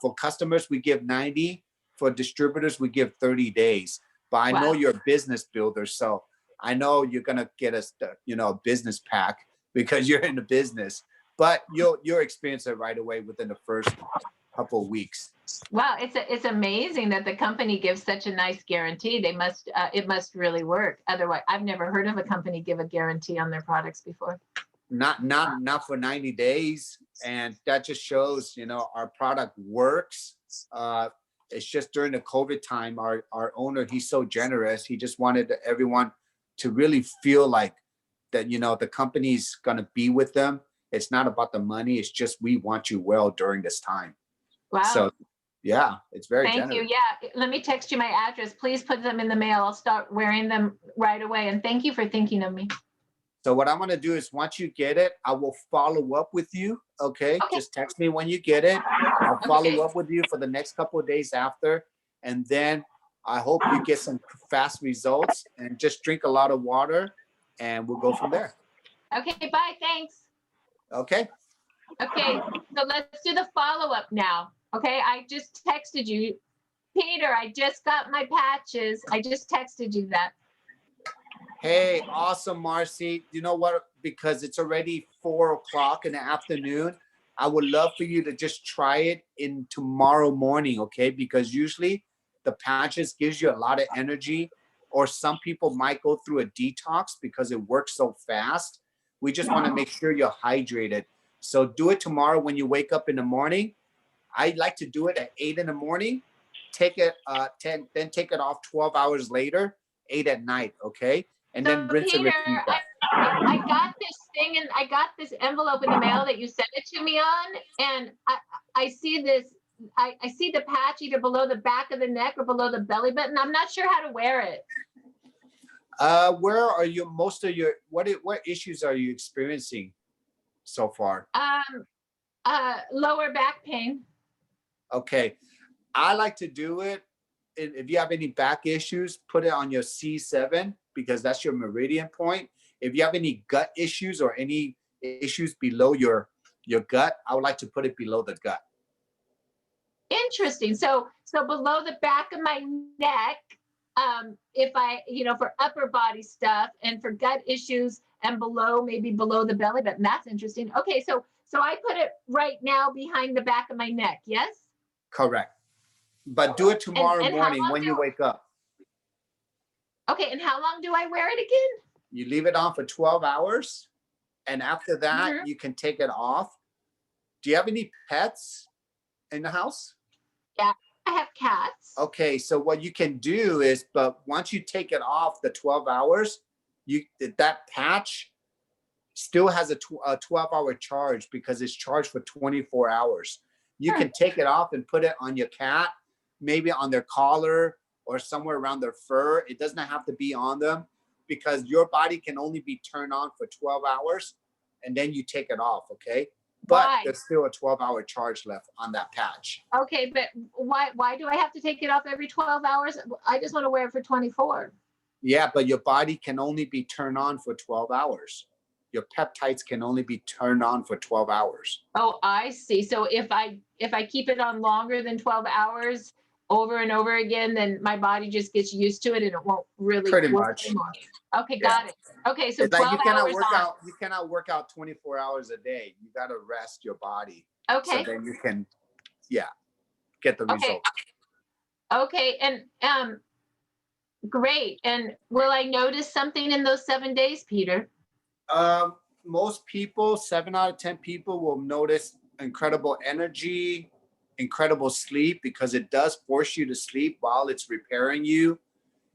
For customers, we give 90. For distributors, we give 30 days. But I know you're a business builder, so I know you're gonna get us, a business pack because you're in the business. But you'll experience it right away within the first couple of weeks. Wow, it's amazing that the company gives such a nice guarantee. It must really work. Otherwise, I've never heard of a company give a guarantee on their products before. Not for 90 days, and that just shows our product works. It's just during the COVID time, our owner, he's so generous. He just wanted everyone to really feel like that the company's gonna be with them. It's not about the money. It's just we want you well during this time. Wow. So yeah, it's very Thank generous. you. Yeah, let me text you my address. Please put them in the mail. I'll start wearing them right away. And thank you for thinking of me. So what I'm gonna do is once you get it, I will follow up with you. Okay. Just text me when you get it. I'll follow up with you for the next couple of days after. And then I hope you get some fast results and just drink a lot of water and we'll go from there. Okay, bye. Thanks. Okay. Okay, so let's do the follow-up now. Okay, I just texted you. Peter, I just got my patches. I just texted you that. Hey, awesome, Marcy. You know what? Because it's already 4 o'clock in the afternoon, I would love for you to just try it in tomorrow morning, okay? Because usually the patches gives you a lot of energy, or some people might go through a detox because it works so fast. We just want to make sure you're hydrated. So do it tomorrow when you wake up in the morning. I like to do it at 8 in the morning. Take it 10, then take it off 12 hours later, 8 at night, okay? And then rinse and repeat that. I got this thing, and I got this envelope in the mail that you sent it to me on, and I see this I see the patch either below the back of the neck or below the belly button. I'm not sure how to wear it. Where are you? Most of your what issues are you experiencing so far? Lower back pain. Okay, I like to do it. If you have any back issues, put it on your C7 because that's your meridian point. If you have any gut issues or any issues below your gut, I would like to put it below the gut. Interesting. So below the back of my neck, if I, for upper body stuff and for gut issues and maybe below the belly button. That's interesting. Okay, so I put it right now behind the back of my neck, yes? Correct. But do it tomorrow and morning when you wake up. Okay, and how long do I wear it again? You leave it on for 12 hours. And after that, you can take it off. Do you have any pets in the house? Yeah, I have cats. Okay, so what you can do is, but once you take it off the 12 hours, that patch still has a 12-hour charge because it's charged for 24 hours. You can take it off and put it on your cat, maybe on their collar or somewhere around their fur. It doesn't have to be on them because your body can only be turned on for 12 hours and then you take it off, okay? But there's still a 12-hour charge left on that patch. Okay, but why do I have to take it off every 12 hours? I just want to wear it for 24. Yeah, but your body can only be turned on for 12 hours. Your peptides can only be turned on for 12 hours. Oh, I see. So if I keep it on longer than 12 hours over and over again, then my body just gets used to it and it won't really pretty much anymore. Okay, got it. Okay, so it's 12 like you cannot hours work on. out. You cannot work out 24 hours a day. You got to rest your body. Okay. So then you can, get the results. Okay, and great. And will I notice something in those 7 days, Peter? Most people, 7 out of 10 people, will notice incredible energy, incredible sleep because it does force you to sleep while it's repairing you.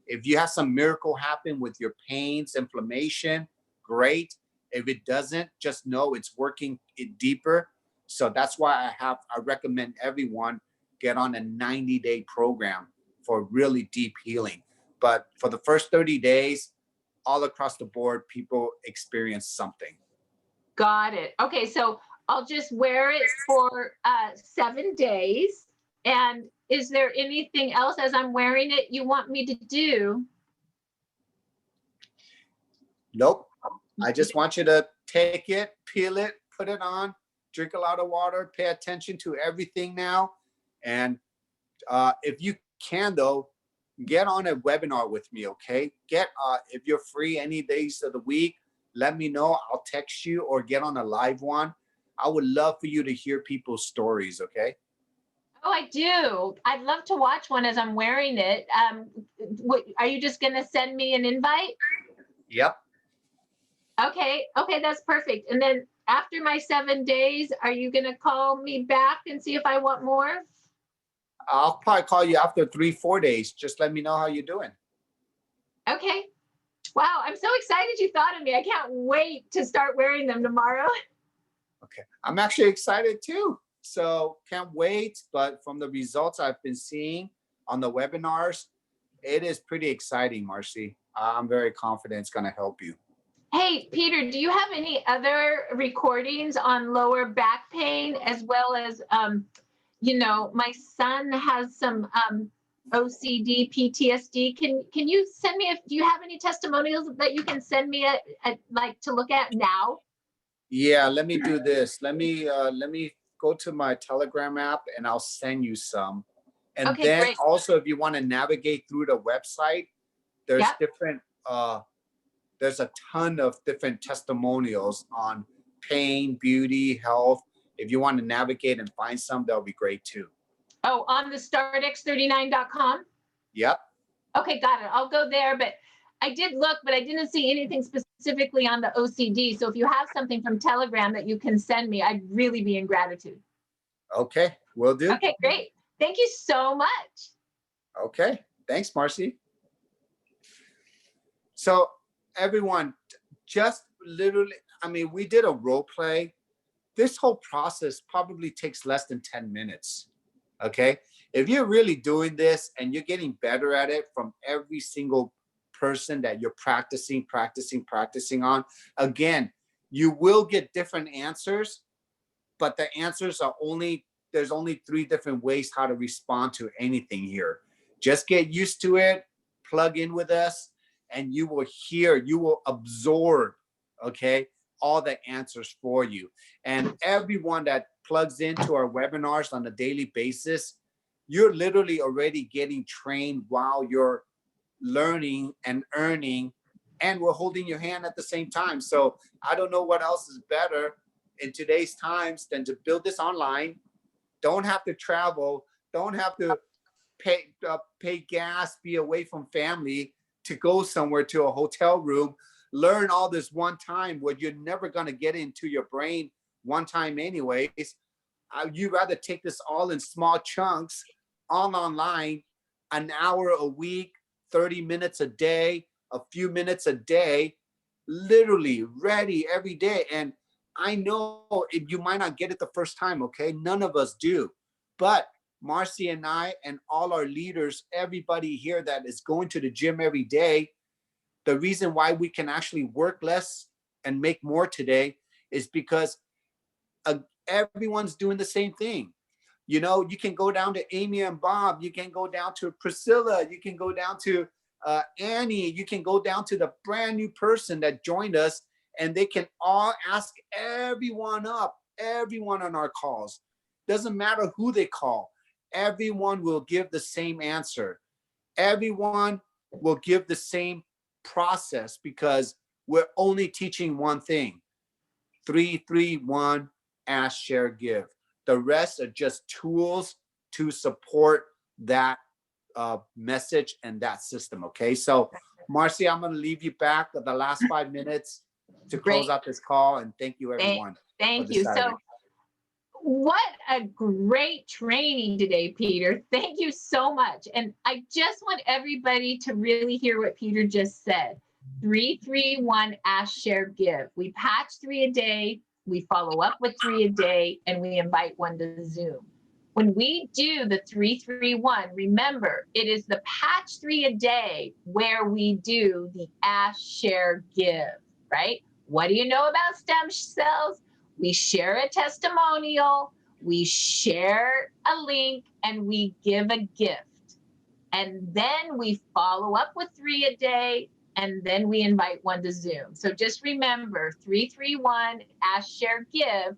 If you have some miracle happen with your pains, inflammation, great. If it doesn't, just know it's working it deeper. So that's why I recommend everyone get on a 90-day program for really deep healing. But for the first 30 days, all across the board, people experience something. Got it. Okay, so I'll just wear it for 7 days. And is there anything else as I'm wearing it you want me to do? Nope. I just want you to take it, peel it, put it on, drink a lot of water, pay attention to everything now. And if you can, though, get on a webinar with me, okay? If you're free any days of the week, let me know. I'll text you or get on a live one. I would love for you to hear people's stories, okay? Oh, I do. I'd love to watch one as I'm wearing it. Are you just going to send me an invite? Yep. Okay, that's perfect. And then after my 7 days, are you going to call me back and see if I want more? I'll probably call you after 3-4 days. Just let me know how you're doing. Okay. Wow, I'm so excited you thought of me. I can't wait to start wearing them tomorrow. Okay. I'm actually excited too. So can't wait. But from the results I've been seeing on the webinars, it is pretty exciting, Marcy. I'm very confident it's going to help you. Hey, Peter, do you have any other recordings on lower back pain as well as, my son has some OCD, PTSD. Can you send me, do you have any testimonials that you can send me like to look at now? Yeah, let me do this. Let me go to my Telegram app and I'll send you some. And okay, then great. Also, if you want to navigate through the website, there's different, there's a ton of different testimonials on pain, beauty, health. If you want to navigate and find some, that'll be great too. Oh, on the startx39.com? Yep. Okay, got it. I'll go there, but I did look, but I didn't see anything specifically on the OCD. So if you have something from Telegram that you can send me, I'd really be in gratitude. Okay, will do. Okay, great. Thank you so much. Okay, thanks, Marcy. So everyone, just literally, we did a role play. This whole process probably takes less than 10 minutes. Okay. If you're really doing this and you're getting better at it from every single person that you're practicing on, again, you will get different answers, but the answers are there's only 3 different ways how to respond to anything here. Just get used to it, plug in with us, and you will absorb, okay, all the answers for you. And everyone that plugs into our webinars on a daily basis, you're literally already getting trained while you're learning and earning, and we're holding your hand at the same time. So I don't know what else is better in today's times than to build this online. Don't have to travel, don't have to pay gas, be away from family to go somewhere to a hotel room, learn all this one time where you're never going to get into your brain one time anyways. You'd rather take this all in small chunks, all online, an hour a week, 30 minutes a day, a few minutes a day, literally ready every day. And I know you might not get it the first time, okay? None of us do. But Marcy and I and all our leaders, everybody here that is going to the gym every day, the reason why we can actually work less and make more today is because everyone's doing the same thing. You know, you can go down to Amy and Bob, you can go down to Priscilla, you can go down to Annie, you can go down to the brand new person that joined us, and they can all ask everyone on our calls. Doesn't matter who they call, everyone will give the same answer. Everyone will give the same process because we're only teaching one thing: 3-3-1, ask, share, give. The rest are just tools to support that message and that system. Okay. So, Marcy, I'm going to leave you back the last 5 minutes to close out this call. And thank you, everyone. Thank you. So, what a great training today, Peter. Thank you so much. And I just want everybody to really hear what Peter just said. 3-3-1, ask, share, give. We patch 3 a day, we follow up with 3 a day, and we invite 1 to Zoom. When we do the 3-3-1, remember, it is the patch 3 a day where we do the ask, share, give, right? What do you know about stem cells? We share a testimonial, we share a link, and we give a gift. And then we follow up with 3 a day, and then we invite 1 to Zoom. So just remember, 3-3-1, ask, share, give.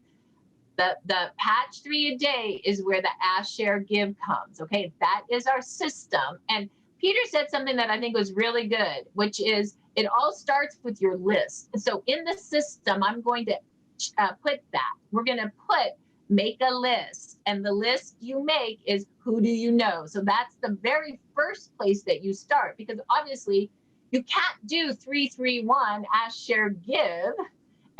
The patch 3 a day is where the ask, share, give comes. Okay, that is our system. And Peter said something that I think was really good, which is it all starts with your list. And so in the system, I'm going to put that. We're going to make a list, and the list you make is who do you know. So that's the very first place that you start, because obviously you can't do 3-3-1, ask, share, give,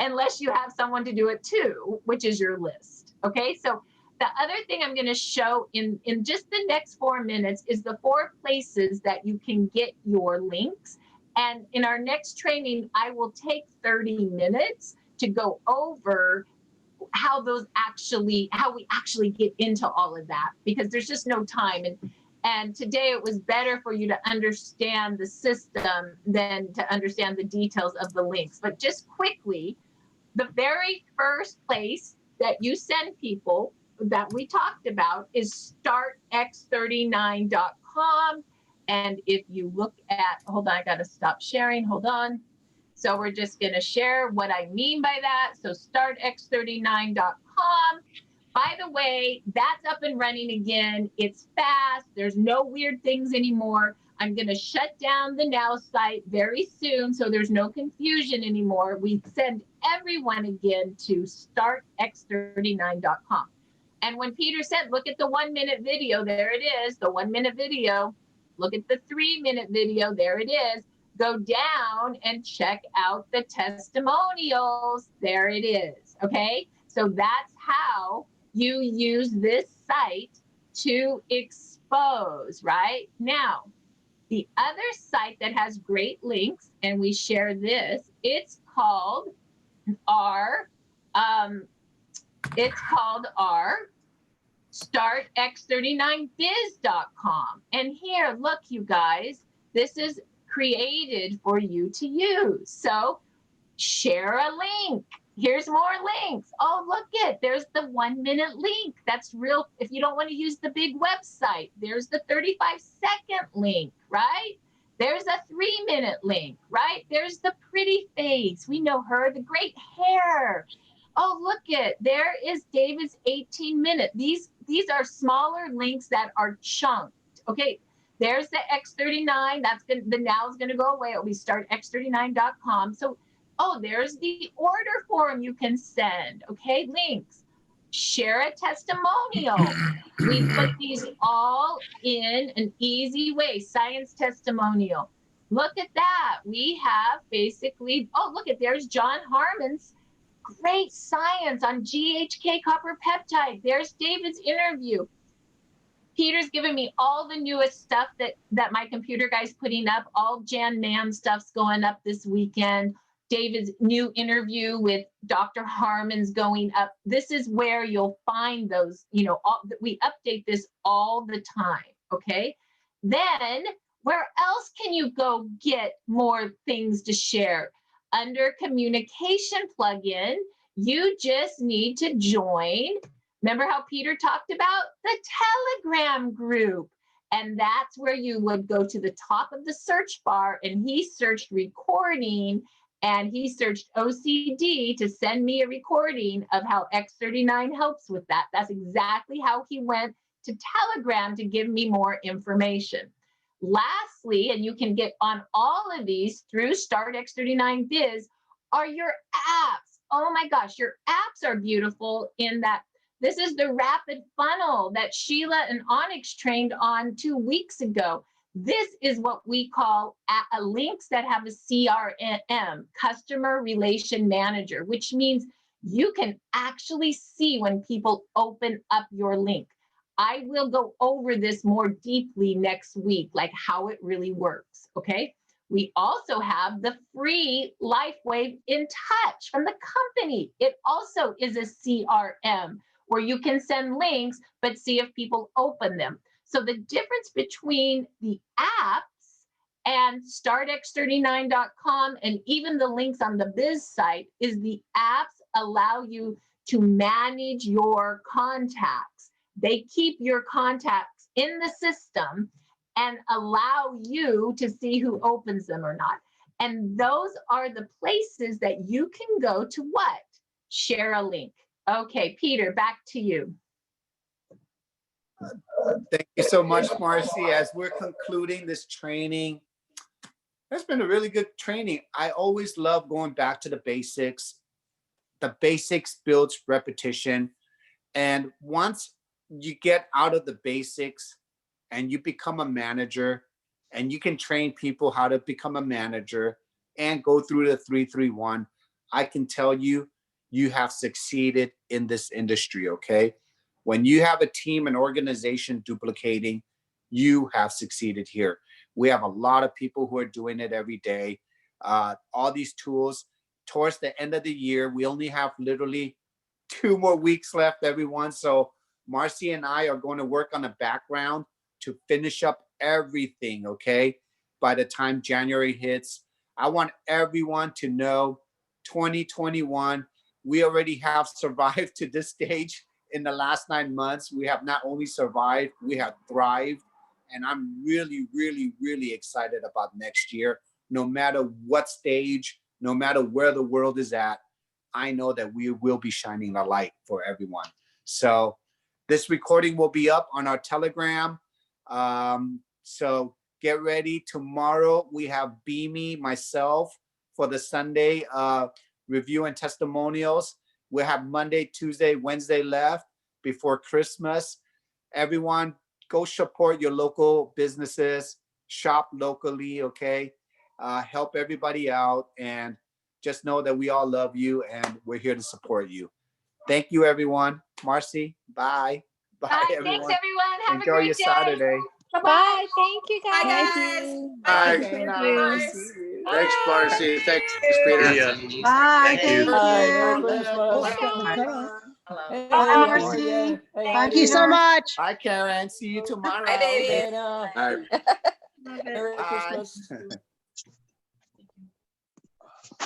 unless you have someone to do it too, which is your list. Okay, so the other thing I'm going to show in just the next 4 minutes is the 4 places that you can get your links. And in our next training, I will take 30 minutes to go over how we actually get into all of that, because there's just no time. And today it was better for you to understand the system than to understand the details of the links. But just quickly, the very first place that you send people that we talked about is startx39.com. And if you look at, hold on, I got to stop sharing. Hold on. So we're just going to share what I mean by that. So startx39.com. By the way, that's up and running again. It's fast. There's no weird things anymore. I'm going to shut down the Now site very soon, so there's no confusion anymore. We send everyone again to startx39.com. And when Peter said, look at the 1-minute video, there it is, the 1-minute video. Look at the 3-minute video, there it is. Go down and check out the testimonials. There it is, okay? So that's how you use this site to expose, right? Now, the other site that has great links, and we share this, it's called our startx39biz.com. And here, look, you guys, this is created for you to use. So share a link. Here's more links. Oh, look it. There's the 1-minute link. That's real. If you don't want to use the big website, there's the 35-second link, right? There's a 3-minute link, right? There's the pretty face. We know her, the great hair. Oh, look it. There is David's 18-minute. These are smaller links that are chunked. Okay. There's the X39. That's going the now is going to go away. It'll be startx39.com. So oh, there's the order form you can send. Okay, links. Share a testimonial. We put these all in an easy way. Science testimonial. Look at that. We have basically, oh, look at there's John Harmon's great science on GHK copper peptide. There's David's interview. Peter's giving me all the newest stuff that my computer guy's putting up. All Jan Mam stuff's going up this weekend. David's new interview with Dr. Harmon's going up. This is where you'll find those, we update this all the time, okay? Then where else can you go get more things to share? Under communication plugin, you just need to join. Remember how Peter talked about the Telegram group? And that's where you would go to the top of the search bar, and he searched recording, and he searched OCD to send me a recording of how X39 helps with that. That's exactly how he went to Telegram to give me more information. Lastly, and you can get on all of these through Start X39 Biz, are your apps. Oh my gosh, your apps are beautiful in that. This is the rapid funnel that Sheila and Onyx trained on 2 weeks ago. This is what we call links that have a CRM, Customer Relation Manager, which means you can actually see when people open up your link. I will go over this more deeply next week, like how it really works, okay? We also have the free LifeWave In Touch from the company. It also is a CRM where you can send links, but see if people open them. So the difference between the apps and startx39.com and even the links on the biz site is the apps allow you to manage your contacts. They keep your contacts in the system and allow you to see who opens them or not. And those are the places that you can go to what? Share a link. Okay, Peter, back to you. Thank you so much, Marcy. As we're concluding this training, that's been a really good training. I always love going back to the basics. The basics builds repetition. And once you get out of the basics and you become a manager, and you can train people how to become a manager and go through the 331, I can tell you, you have succeeded in this industry, okay? When you have a team and organization duplicating, you have succeeded here. We have a lot of people who are doing it every day. All these tools, towards the end of the year, we only have literally 2 more weeks left, everyone. So Marcy and I are going to work on a background to finish up everything, okay? By the time January hits, I want everyone to know 2021, we already have survived to this stage. In the last 9 months, we have not only survived, we have thrived. And I'm really, really, really excited about next year. No matter what stage, no matter where the world is at, I know that we will be shining a light for everyone. So this recording will be up on our Telegram. So get ready. Tomorrow we have Beamy, myself, for the Sunday review and testimonials. We'll have Monday, Tuesday, Wednesday left before Christmas. Everyone, go support your local businesses, shop locally, okay? Help everybody out, and just know that we all love you and we're here to support you. Thank you, everyone. Marcy, bye. Bye, everyone. Thanks, everyone. Have Enjoy a great your day. Saturday. Bye. Thank you, guys. Bye. Nice. Thanks, Marcy. Thanks, Peter. Bye. Thank you. Thank you. Bye. Merry Christmas. Bye. Hey, Bye, how are Marcy. ya? Hey, Thank you so much. Bye, Karen. See you tomorrow. Bye, baby. Dana. All right. Love it. Merry Bye. Christmas.